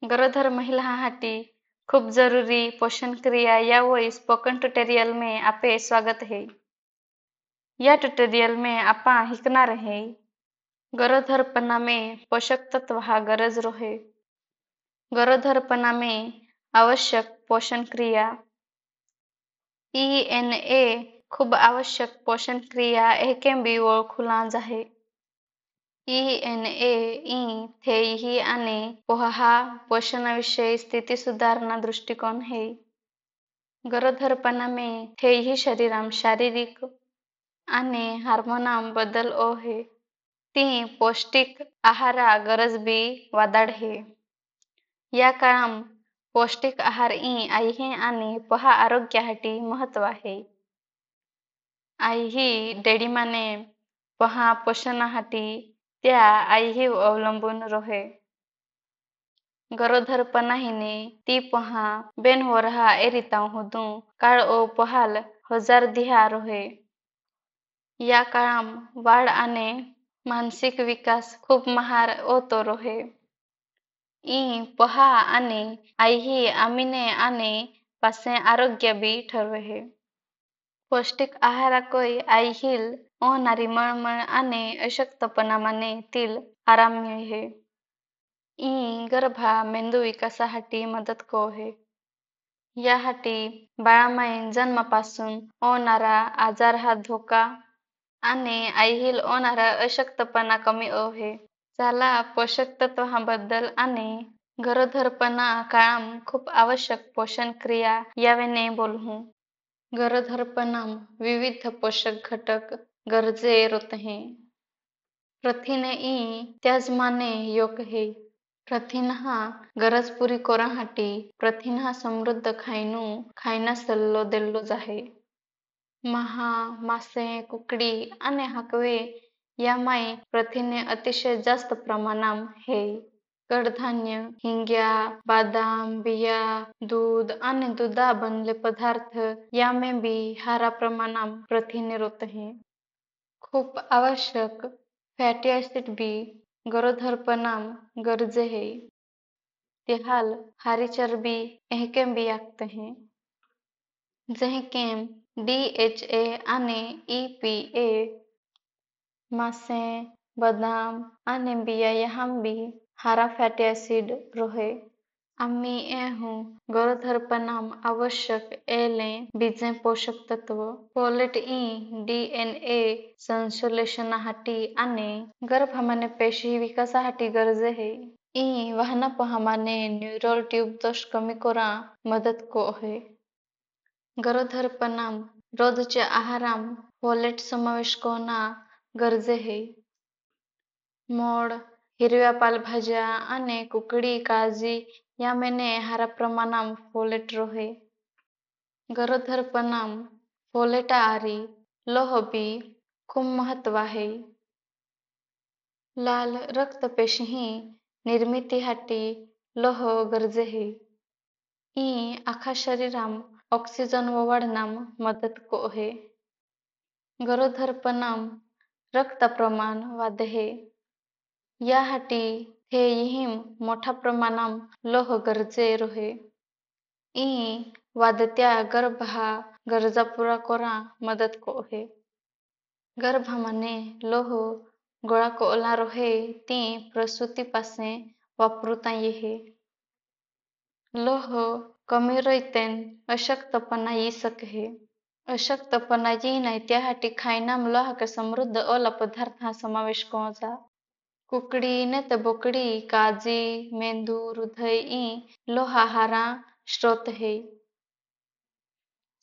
गरोदर महिलांसाठी खूप जरूरी पोषण क्रिया या वही स्पोकन ट्यूटोरियल में आपे स्वागत है। यह ट्यूटोरियल में आपा हिकना रहे गरोदरपणा में पोषक तत्व हा गरज रोहे। गरोदरपणा में आवश्यक पोषण क्रिया ENA खूब आवश्यक पोषण क्रिया एकेम बी ओळखुला जाहे। ENA थेही आणि पोहा पोषणाविषयी स्थिती सुधारणा दृष्टिकोन है। गरोदरपणा में थेही शरीराम शारीरिक आणि हार्मोनाम बदल ओहे ती पौष्टिक आहारा गरज बी वादाड है। या काळाम पौष्टिक आहार आई हे आणि पहा आरोग्यासाठी महत्व आहे। आई ही डेडीमाने पहा पोषणासाठी त्या आई ही अवलंबून रोहे। गरोदरपणाहीने ती पहा बेन हो रहा ए रीतां होदू काळ ओ पहाल हजार दिहा रोहे। या काळाम वाढ आणि मानसिक विकास खूप महार ओतो रोहे। पहा आणि आई ही आमीने आणि पासे आरोग्य बी ठरवे। पौष्टिक आहारा कोई आई हिल होणारी मळमळ आणि अशक्तपणामाने तील आराम मिळे। गर्भा मेंदू विकासासाठी मदत कोहे। यासाठी बाळामाईन जन्मापासून होणारा आजार हा धोका आणि आईहिल होणारा अशक्तपणा कमी ओहे। चला पोषक तत्वांबद्दल आणि गरोदरपणा काळाम खूप आवश्यक पोषण क्रिया यावेने बोलू। गरोदरपणाम विविध पोषक घटक गरजे रोतहे। प्रथिने त्याजमाने योग है। प्रथिन हा गरज पुरी कोराहाटी प्रथिन हा समृद्ध खायना सल्लो देल्लो जाहे। महा मासे कुकडी आणि हाकवे यामाई प्रथिने अतिशय जास्त प्रमाणाम है। कडधान्य हिंग्या बादाम बिया दूध आणि दुधा बनले पदार्थ यामे बी हारा प्रमाणाम प्रथिने रोतहे। खूप आवश्यक फॅटी ऍसिड बी गरोदरपणाम गरजे है। तिहाल हारी चरबी एहकेम बी आखते हैं जहकेम DHA आणि EPA मासे बदाम आणि बिया यहां बी हारा फॅटी ऍसिड रोहे। आम्ही एहूं गरोदरपणाम आवश्यक एले बीजे पोषक तत्व फोलेट DNA संश्लेषणासाठी आणि गर्भामाने पेशी विकासासाठी गरजे है। वाहनापहामाने न्यूरल ट्यूब दोष कमी कोरा मदत को है। गरोदरपणाम रोजच्या आहाराम फोलेट समावेश कोना गरजे है। मोड हिरव्या पालेभाज्या आणि कुकडी काळजी यामेने हारा प्रमाणाम फोलेट रोहे। गरोदरपणाम फोलेटा आरी लोह बी खूप महत्व आहे। लाल रक्तपेशी निर्मितीसाठी लोह गरजे है। आखा शरीराम ऑक्सिजन वाढनाम मदत को है। गरोदरपणाम रक्त प्रमाण वाढे। यासाठी थेहिम मोठा प्रमाणाम लोह गरजे रोहे। वाढत्या गर्भा गरजा पुरा कोरा मदत को है। गर्भामाने लोह गोळा कोला रोहे ती प्रसूतीपासे वापरुता येहे। लोह कमी रहितेन अशक्तपणा यी सके। अशक्तपणा यी नाही त्यासाठी खायनाम लोहाक समृद्ध ओला पदार्थ हा समावेश कोजा। कुकडी नेत बोकडी काजी मेंदू हृदय लोहा हारा स्रोत है।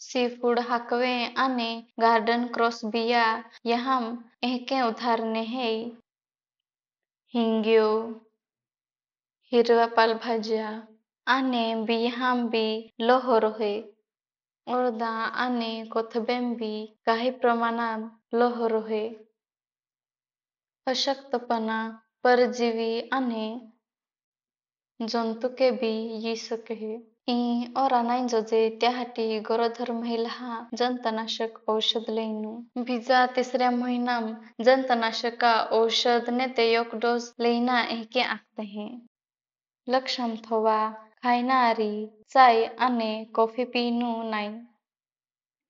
सीफूड हाकवे आणि गार्डन क्रॉस बिया यहां एहके उदाहरणे है। हिंग्यो हिरव्या पालेभाज्या आणि बियाहां बी लोह रोहे। अर्धा आणि कोथंबीर बी काही प्रमाणात लोह रोहे। अशक्तपणा परजीवी आणि जंतुके बी यी सके। और नाही जोजे त्यासाठी गरोदर महिला जंतनाशक औषध लेनु। बीजा तिसऱ्या महिनाम जंतनाशका औषध ने ते एक डोस लेना एहके आखते हैं। लक्षम थोवा खायनारी चाय आणि कॉफी पिनू नाही.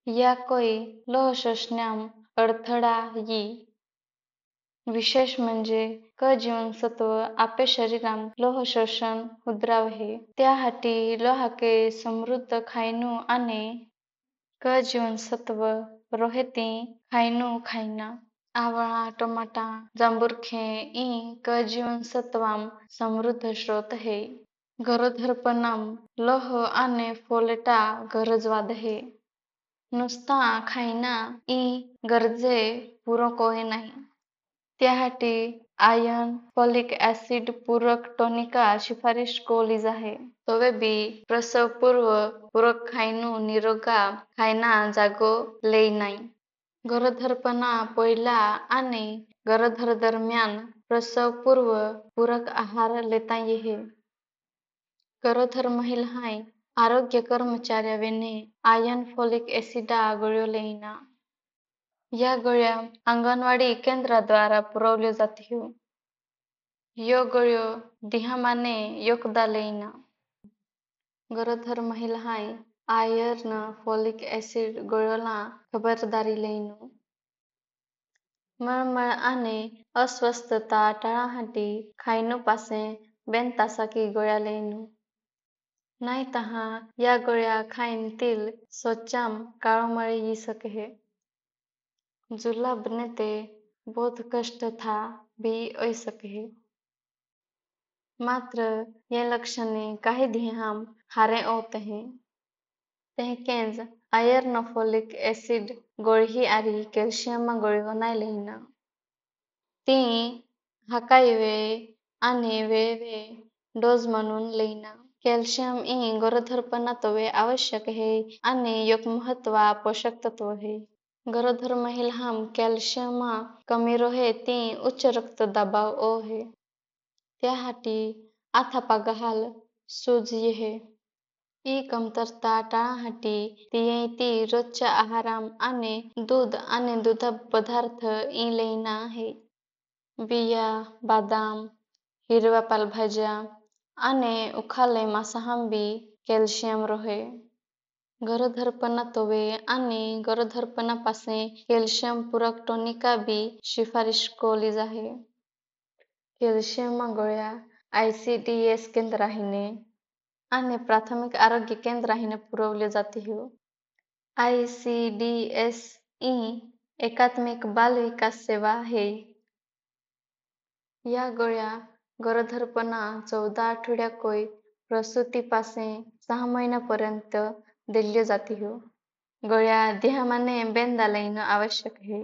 या कोई लोह शोषण्याम अडथळा यी. विशेष म्हणजे क जीवनसत्व आपे शरीराम लोह शोषण उद्रावहे. त्याहाटी लोहाके समृद्ध खायनू आणि क जीवनसत्व रोहेती खायनू खायना. आवळा, टमाटा, जांबुरखे ई क जीवनसत्वाम समृद्ध स्रोत है. गरोदरपणाम लोह आणि फोलेटा गरजवाद है. नुसता खायना ई गरजे पुरकोय नाही. त्याहाटी आयर्न, फॉलिक ऍसिड पूरक टॉनिका शिफारिश कोलीज आहे. तोवे बी प्रसवपूर्व पूरक खायनू निरोगा खायना जागो लेई नाही. गरोदरपणा पहिला आणि गरोदर दरम्यान प्रसवपूर्व पूरक आहार लेता येहे. गरोदर महिलाहाय आरोग्य कर्मचाऱ्यावेने आयर्न फॉलिक ऍसिडा गोळ्यो लेईना. या गोळ्या अंगणवाडी केंद्राद्वारा पुरवल्या जातील. यो गोळ्यो दिहामाने योगदा लेईना. गरोदर महिलाहाय आयर्न फॉलिक ऍसिड गोळ्योला खबरदारी लेईनो. मळमळ आणि अस्वस्थता टाळाहाटी खायनू पासे 2 तासाकी गोळ्या लेईनो. नाही तहा या गोळ्या खाईन तील सोचाम काळोमळी यी सके. जुलाब ने ते बहुत कष्ट था भी ओई सके. मात्र ये लक्षणे काही दिहाम हारे ओत हैं. तेहकेंज आयर्न फॉलिक ऍसिड गोळी आरी कॅल्शियम गोळ्यो नाही लेईना. ती हाकाई वेळ आणि वेळवे डोज म्हणून लेईना. कॅल्शियम ई गरोदरपणा तोवे आवश्यक है आणि एक महत्वा पोषक तत्व है. गरोदर महिलाम कॅल्शियम कमी रोहे ती उच्च रक्तदाबाव ओ है. त्याहाटी आथापागहाल सूज येहे. ई कमतरता टाळाहाटी ती रोजच्या आहाराम आणि दूध आणि दुध पदार्थ ई लेईना आहे. बिया, बदाम, हिरव्या पालेभाज्या आणि उखाले मांसाहांबी कॅल्शियम रोहे. गरोदरपणा तोवे आणि गरोदरपणापासे कॅल्शियम पूरक टॉनिका बी शिफारिश कोलीज आहे. कॅल्शियम गोळ्या ICDS केंद्राहीने आणि प्राथमिक आरोग्य केंद्राहीने पुरवले जातील. ICDS ई एकात्मिक बाल विकास सेवा है. या गोळ्या गरोदरपणा 14 आठवड्याकोय प्रसूतीपासे 6 महिन्यापर्यंत दिल्या जातील. गोळ्या दिहामाने बेंदा लेईन आवश्यक है.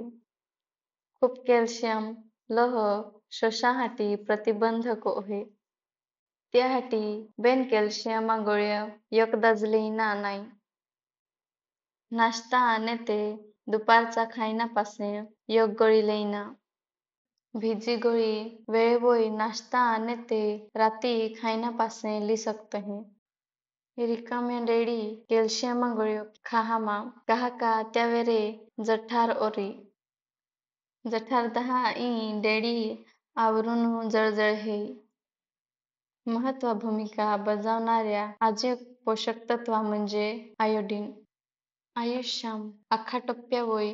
खूप कॅल्शियम लोह शोषाहाटी प्रतिबंधक है. त्याहाटी बेन कॅल्शियम गोळ्यो योगदाज लेईना नाही. नाश्ता ने ते दुपारचा खायनापासे योग गोळी लेईना. भिजी गोळी वेळेवोई नाश्ता ने ते राती खायनापासे ली सकत हैं. रिकमेंडेडी कॅल्शियम गोळ्यो खाहामा काहाका त्यावेरे जठार ओरी. जठार 10 ई डेडी आवरून जळजळ है. महत्वा भूमिका बजावणाऱ्या अजून पोषक तत्वा म्हणजे आयोडीन. आयुष्याम अख्खा टप्प्यावोई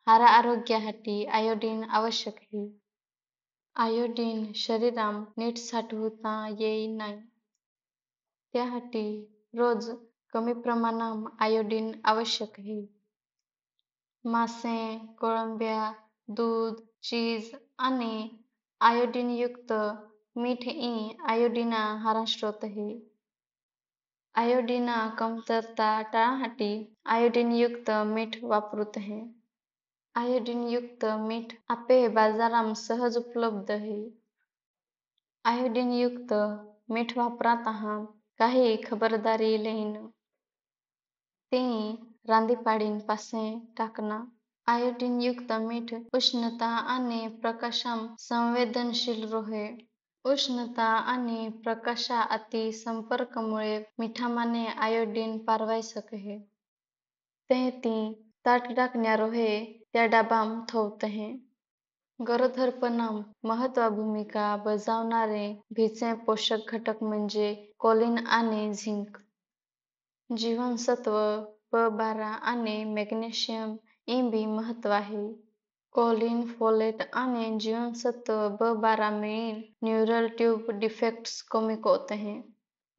हारा आरोग्याहाटी आयोडीन आवश्यक है. आयोडीन शरीराम नीट साठवुता येई नाही. त्याहाटी रोज कमी प्रमाणाम आयोडीन आवश्यक है. मासे, कोळंब्या, दूध, चीज आणि आयोडीनयुक्त मीठ ई आयोडीना हारा स्रोत है. आयोडीना कमतरता टाळाहाटी आयोडीनयुक्त मीठ वापरूत है. आयोडीनयुक्त मीठ आपे बाजाराम सहज उपलब्ध है. आयोडीनयुक्त मीठ वापराताहा काही खबरदारी लेईन. ती रांदीपाडीन पासे टाकना. आयोडीनयुक्त मीठ उष्णता आणि प्रकाशाम संवेदनशील रोहे. उष्णता आणि प्रकाशा अति संपर्कमुळे मिठामाने आयोडीन पारवाई सके. ते ती ताट टाकण्या रोहे त्या डाबाम थोवत हैं. गरोदरपणात महत्त्वाची भूमिका बजावणारे भिचे पोषक घटक म्हणजे कोलिन आणि झिंक. जीवनसत्व ब12 आणि मॅग्नेशियम इ बी महत्त्व आहे. कोलिन, फोलेट आणि जीवनसत्व ब12 मिळून न्यूरल ट्यूब डिफेक्ट्स कमी करते हैं.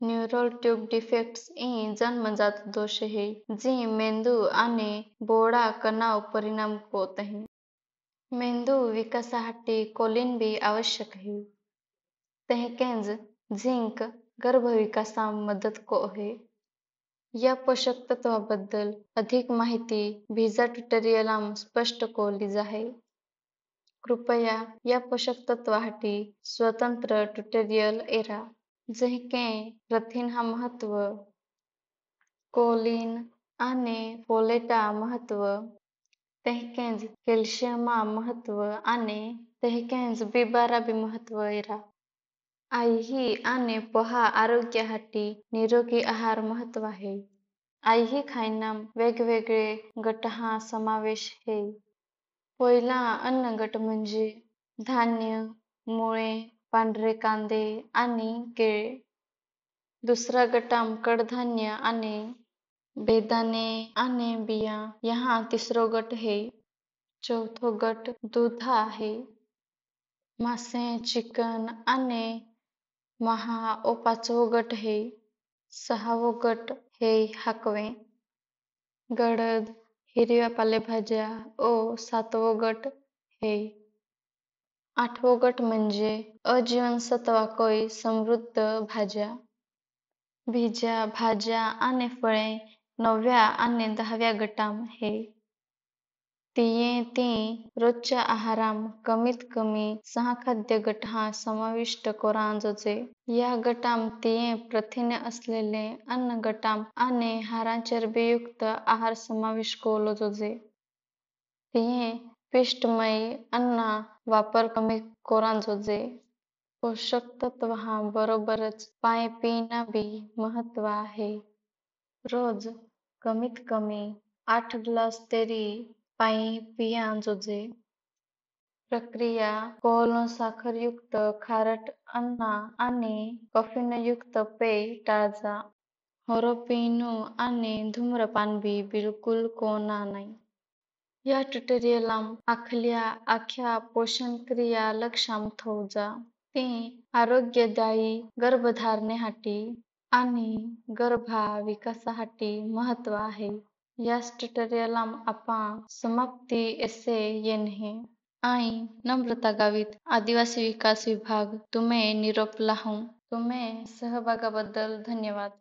न्यूरल ट्यूब डिफेक्ट्स इ जन्मजात दोष है जी मेंदू आणि बोळा कणावर परिणाम करते हैं. मेंदू विकासासाठी कोलिन बी आवश्यक आहे. तसेच झिंक गर्भविकासात मदत करते. या पोषक तत्वाबद्दल अधिक माहिती भिजा ट्युटोरियलात स्पष्ट केली आहे. कृपया या पोषक तत्वासाठी स्वतंत्र ट्युटोरियल ऐरा. जसे प्रथिना महत्व, कोलिन आणि फोलेटा महत्व, तसेच कॅल्शियमा महत्व आणि तसेच B12 बी महत्व ऐरा. आई आणि पोहा आरोग्यासाठी निरोगी आहार महत्व आहे. आई खाण्यात वेगवेगळे गटांचा समावेश आहे. पहिला अन्न गट म्हणजे धान्य, मुळे, पांढरे कांदे आणि केळे. दुसरा गटात कडधान्य आणि बेदाणे आणि बिया. यहाँ तिसरा गट है. चौथा गट दूध आहे. मासे, चिकन आणि महा व पाचवा गट है. सहावा गट है हाकवे, गडद, हिरव्या पालेभाज्या व सातवा गट है. आठवा गट म्हणजे अजीवनसत्वांनी समृद्ध भाज्या. बीजा, भाज्या आणि फळे 9व्या आणि 10व्या गटात है. तीन रोजच्या आहारात कमीत कमी 6 खाद्य गटांचा समाविष्ट करा जोजे. या गटात 3 प्रथिने असलेले अन्न गटात आणि हाडां चरबीयुक्त आहार समाविष्ट केला जोजे. 3 पिष्टमयी अन्न वापर कमी करा जोजे. पोषक तत्वांबरोबरच पाणी पिणे बी महत्त्व आहे. रोज कमीत कमी 8 ग्लास तरी पाणी पिया जोजे. प्रक्रिया कोल साखरयुक्त खारट अन्न आणि कॅफीनयुक्त पेय टाळजा. दारू पिणे आणि धूम्रपान बी बिलकुल करू नये. या ट्युटोरियलात आखल्या पोषण क्रिया लक्षात ठेवजा. ती आरोग्यदायी गर्भधारणेसाठी आणि गर्भाविकासासाठी महत्त्व आहे. या ट्युटोरियलात आपण समाप्ती येथे येणे आणि नम्रता गावित आदिवासी विकास विभाग तुम्हे निरोप लाहूं. तुम्हे सहभागाबद्दल धन्यवाद.